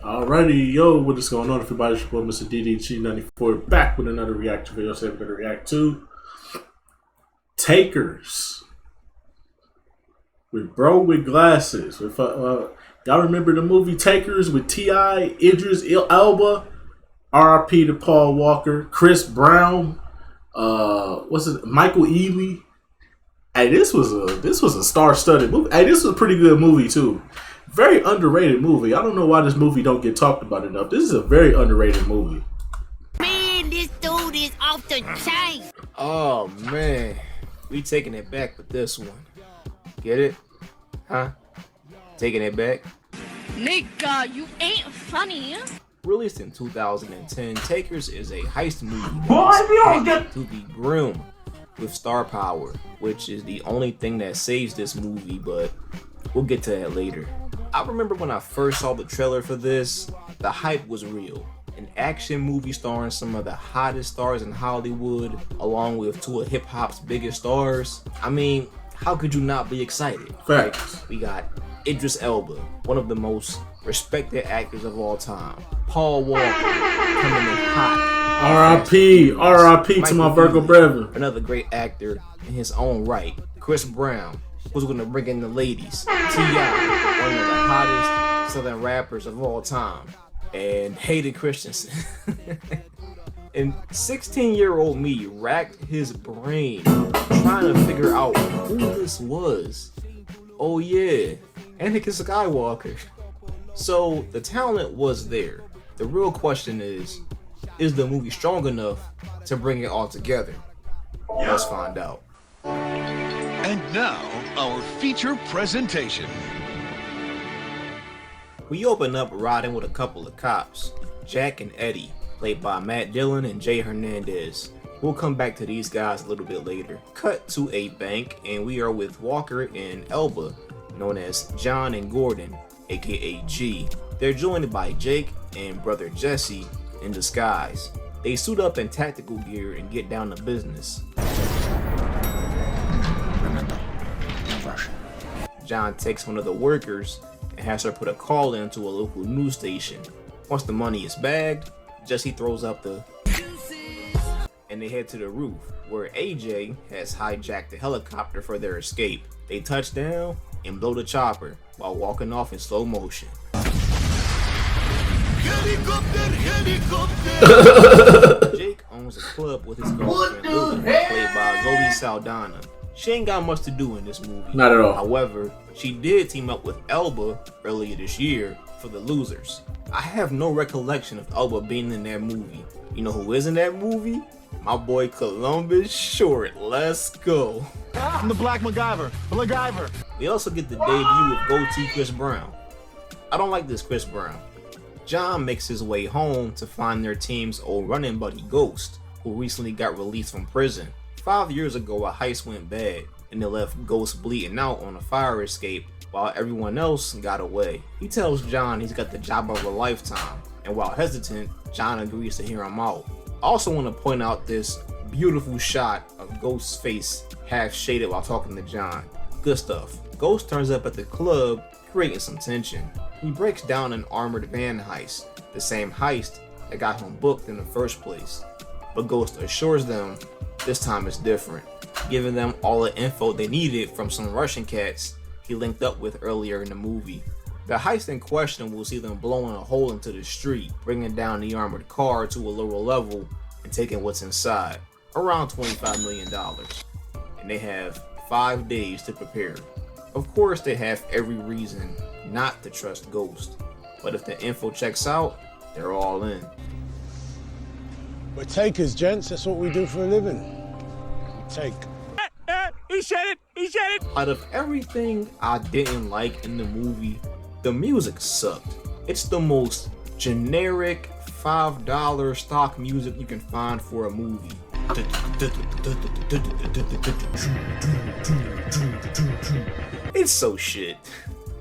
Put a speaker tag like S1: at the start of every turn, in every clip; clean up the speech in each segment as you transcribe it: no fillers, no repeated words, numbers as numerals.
S1: Alrighty, yo, what is going on, everybody? It's your boy, Mr. DDG94, back with another reaction video. So we're going to react to Takers with Bro with Glasses. Y'all remember the movie Takers with T.I., Idris Elba, R.I.P. to Paul Walker, Chris Brown, Michael Ealy. Hey, this was a star-studded movie. Hey, this was a pretty good movie too. Very underrated movie. I don't know why this movie don't get talked about enough. This is a very underrated movie.
S2: Man, this dude is off the chain.
S3: Oh man, we taking it back with this one. Get it? Huh? Taking it back?
S2: Nigga, you ain't funny.
S3: Released in 2010, Takers is a heist movie that to the brim with star power, which is the only thing that saves this movie, but we'll get to that later. I remember when I first saw the trailer for this, the hype was real. An action movie starring some of the hottest stars in Hollywood, along with two of hip-hop's biggest stars. I mean, how could you not be excited?
S1: Facts.
S3: We got Idris Elba, one of the most respected actors of all time. Paul Walker, coming in hot.
S1: R.I.P. to my Virgo brother.
S3: Another great actor in his own right. Chris Brown, who's gonna bring in the ladies. T.I., one of the hottest Southern rappers of all time. And Hayden Christensen. And 16-year-old me racked his brain trying to figure out who this was. Oh yeah, Anakin Skywalker. So the talent was there. The real question is the movie strong enough to bring it all together? Let's find out.
S4: And now, our feature presentation.
S3: We open up riding with a couple of cops, Jack and Eddie, played by Matt Dillon and Jay Hernandez. We'll come back to these guys a little bit later. Cut to a bank, and we are with Walker and Elba, known as John and Gordon, aka G. They're joined by Jake and brother Jesse in disguise. They suit up in tactical gear and get down to business. John takes one of the workers and has her put a call into a local news station. Once the money is bagged, Jesse throws up the and they head to the roof, where AJ has hijacked the helicopter for their escape. They touch down and blow the chopper while walking off in slow motion.
S4: Helicopter!
S3: Jake owns a club with his girlfriend Lily, played by Zoe Saldana. She ain't got much to do in this movie.
S1: Not at all.
S3: However, she did team up with Elba earlier this year for The Losers. I have no recollection of Elba being in that movie. You know who is in that movie? My boy Columbus Short. Let's go.
S5: I'm the Black MacGyver.
S3: We also get the debut of Goatee Chris Brown. I don't like this Chris Brown. John makes his way home to find their team's old running buddy Ghost, who recently got released from prison. 5 years ago, a heist went bad, and they left Ghost bleeding out on a fire escape while everyone else got away. He tells John he's got the job of a lifetime, and while hesitant, John agrees to hear him out. I also want to point out this beautiful shot of Ghost's face half shaded while talking to John. Good stuff. Ghost turns up at the club, creating some tension. He breaks down an armored van heist, the same heist that got him booked in the first place. But Ghost assures them this time it's different, giving them all the info they needed from some Russian cats he linked up with earlier in the movie. The heist in question will see them blowing a hole into the street, bringing down the armored car to a lower level and taking what's inside, around $25 million. And they have 5 days to prepare. Of course, they have every reason not to trust Ghost, but if the info checks out, they're all in.
S5: We're takers, gents. That's what we do for a living. We take.
S3: He said it! Out of everything I didn't like in the movie, the music sucked. It's the most generic $5 stock music you can find for a movie. It's so shit.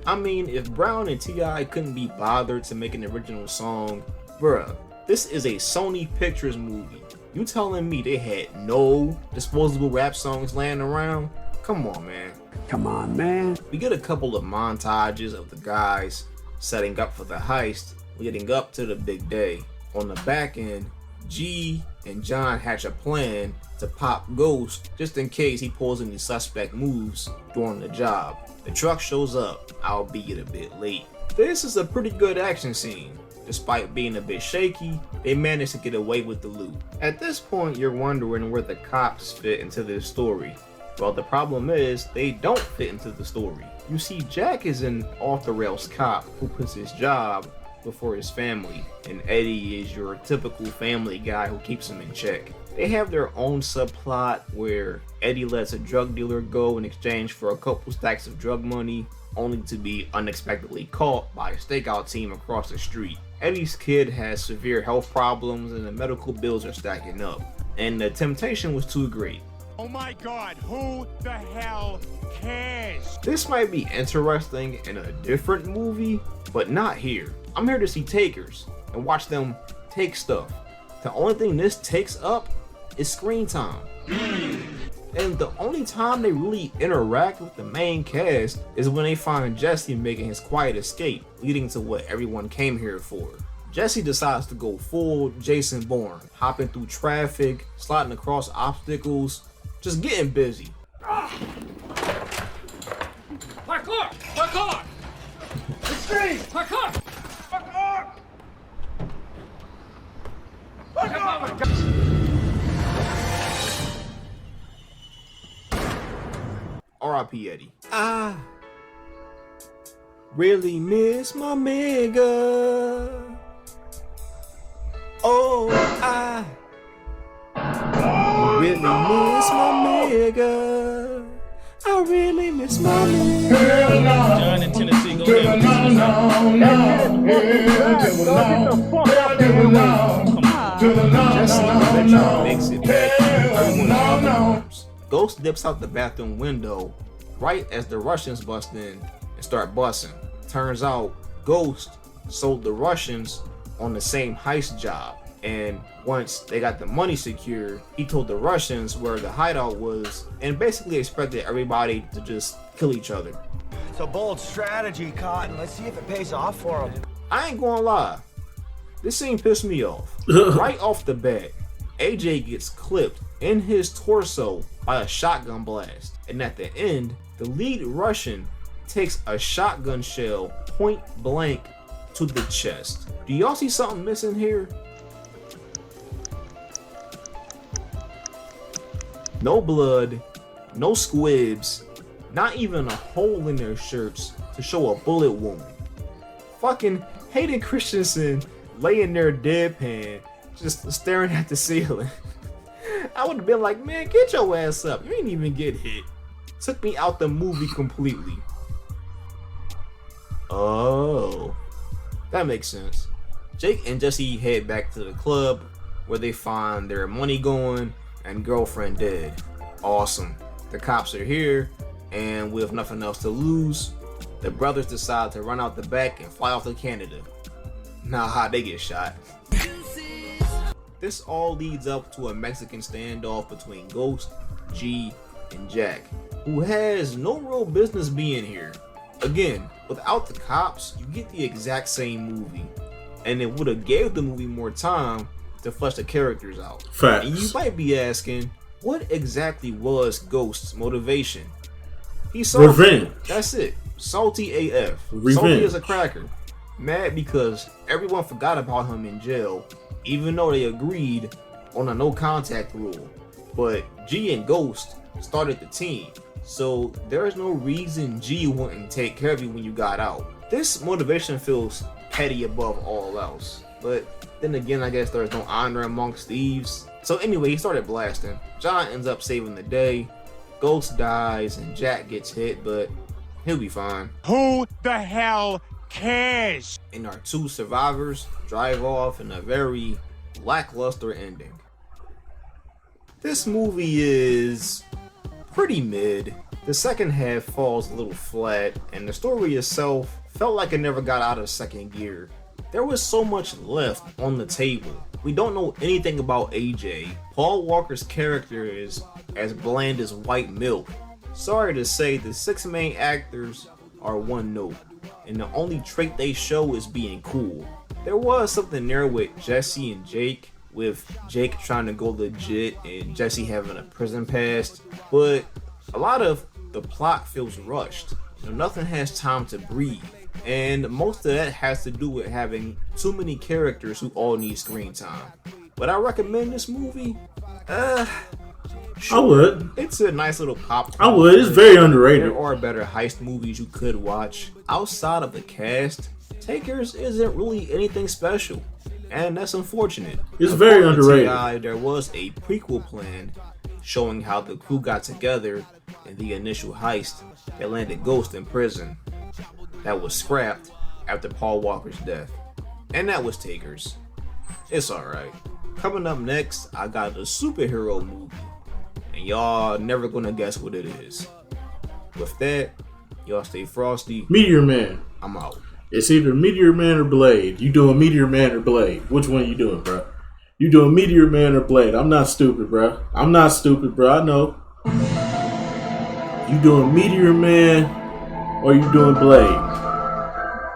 S3: I mean, if Brown and T.I. couldn't be bothered to make an original song, bruh, this is a Sony Pictures movie. You telling me they had no disposable rap songs laying around? Come on, man.
S6: Come on, man.
S3: We get a couple of montages of the guys setting up for the heist, leading up to the big day. On the back end, G and John hatch a plan to pop Ghost just in case he pulls any suspect moves during the job. The truck shows up, albeit a bit late. This is a pretty good action scene. Despite being a bit shaky, they managed to get away with the loot. At this point, you're wondering where the cops fit into this story. Well, the problem is, they don't fit into the story. You see, Jack is an off-the-rails cop who puts his job before his family, and Eddie is your typical family guy who keeps him in check. They have their own subplot where Eddie lets a drug dealer go in exchange for a couple stacks of drug money, only to be unexpectedly caught by a stakeout team across the street. Eddie's kid has severe health problems and the medical bills are stacking up, and the temptation was too great.
S6: Oh my God, who the hell cares?
S3: This might be interesting in a different movie, but not here. I'm here to see takers and watch them take stuff. The only thing this takes up is screen time. And the only time they really interact with the main cast is when they find Jesse making his quiet escape, leading to what everyone came here for. Jesse decides to go full Jason Bourne, hopping through traffic, sliding across obstacles, just getting busy.
S7: Parkour! Parkour! Extreme! Parkour! Parkour!
S3: R.I.P. Eddie. I really miss my Mega. Oh, I really miss my Mega. I really miss my Mega.
S7: John in Tennessee, go ahead.
S3: Jesse eventually makes it back. Everyone is up in arms. Ghost dips out the bathroom window right as the Russians bust in and start busting. Turns out Ghost sold the Russians on the same heist job, and once they got the money secured, he told the Russians where the hideout was and basically expected everybody to just kill each other.
S8: It's a bold strategy, Cotton. Let's see if it pays off for him.
S3: I ain't gonna lie, this scene pissed me off. Right off the bat, AJ gets clipped in his torso by a shotgun blast, and at the end, the lead Russian takes a shotgun shell point blank to the chest. Do y'all see something missing here? No blood, no squibs, not even a hole in their shirts to show a bullet wound. Fucking Hayden Christensen laying there deadpan, just staring at the ceiling. I would have been like, man, get your ass up. You ain't even get hit. Took me out the movie completely. Oh, that makes sense. Jake and Jesse head back to the club where they find their money going and girlfriend dead. Awesome. The cops are here, and with nothing else to lose, the brothers decide to run out the back and fly off to Canada. Nah, they get shot. This all leads up to a Mexican standoff between Ghost, G, and Jack, who has no real business being here. Again, without the cops, you get the exact same movie, and it would have gave the movie more time to flesh the characters out.
S1: Facts.
S3: And you might be asking, what exactly was Ghost's motivation? He's salty.
S1: Revenge.
S3: That's it. Salty AF.
S1: Revenge.
S3: Salty as a cracker. Mad because everyone forgot about him in jail, even though they agreed on a no contact rule. But G and Ghost started the team, so there is no reason G wouldn't take care of you when you got out. This motivation feels petty above all else, but then again, I guess there's no honor amongst thieves. So anyway, he started blasting. John ends up saving the day. Ghost dies and Jack gets hit, but he'll be fine.
S6: Who the hell cares?
S3: And our two survivors drive off in a very lackluster ending. This movie is pretty mid. The second half falls a little flat, and the story itself felt like it never got out of second gear. There was so much left on the table. We don't know anything about AJ. Paul Walker's character is as bland as white milk. Sorry to say, the 6 main actors are one note, and the only trait they show is being cool. There was something there with Jesse and Jake, with Jake trying to go legit and Jesse having a prison past, but a lot of the plot feels rushed. Nothing has time to breathe, and most of that has to do with having too many characters who all need screen time. Would I recommend this movie? Sure.
S1: I would.
S3: It's a nice little pop.
S1: I would. It's very underrated.
S3: There are better heist movies you could watch. Outside of the cast, Takers isn't really anything special, and that's unfortunate.
S1: It's very underrated.
S3: T.I., there was a prequel planned showing how the crew got together in the initial heist that landed Ghost in prison. That was scrapped after Paul Walker's death. And that was Takers. It's alright. Coming up next, I got a superhero movie. And y'all never gonna guess what it is. With that, y'all stay frosty.
S1: Meteor Man.
S3: I'm out.
S1: It's either Meteor Man or Blade. You doing Meteor Man or Blade? Which one you doing, bro? You doing Meteor Man or Blade? I'm not stupid, bro. I'm not stupid, bro. I know. You doing Meteor Man or you doing Blade?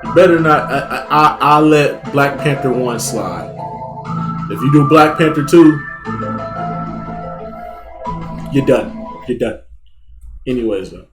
S1: You better not. I'll let Black Panther 1 slide. If you do Black Panther 2, you're done. You're done. Anyways, though.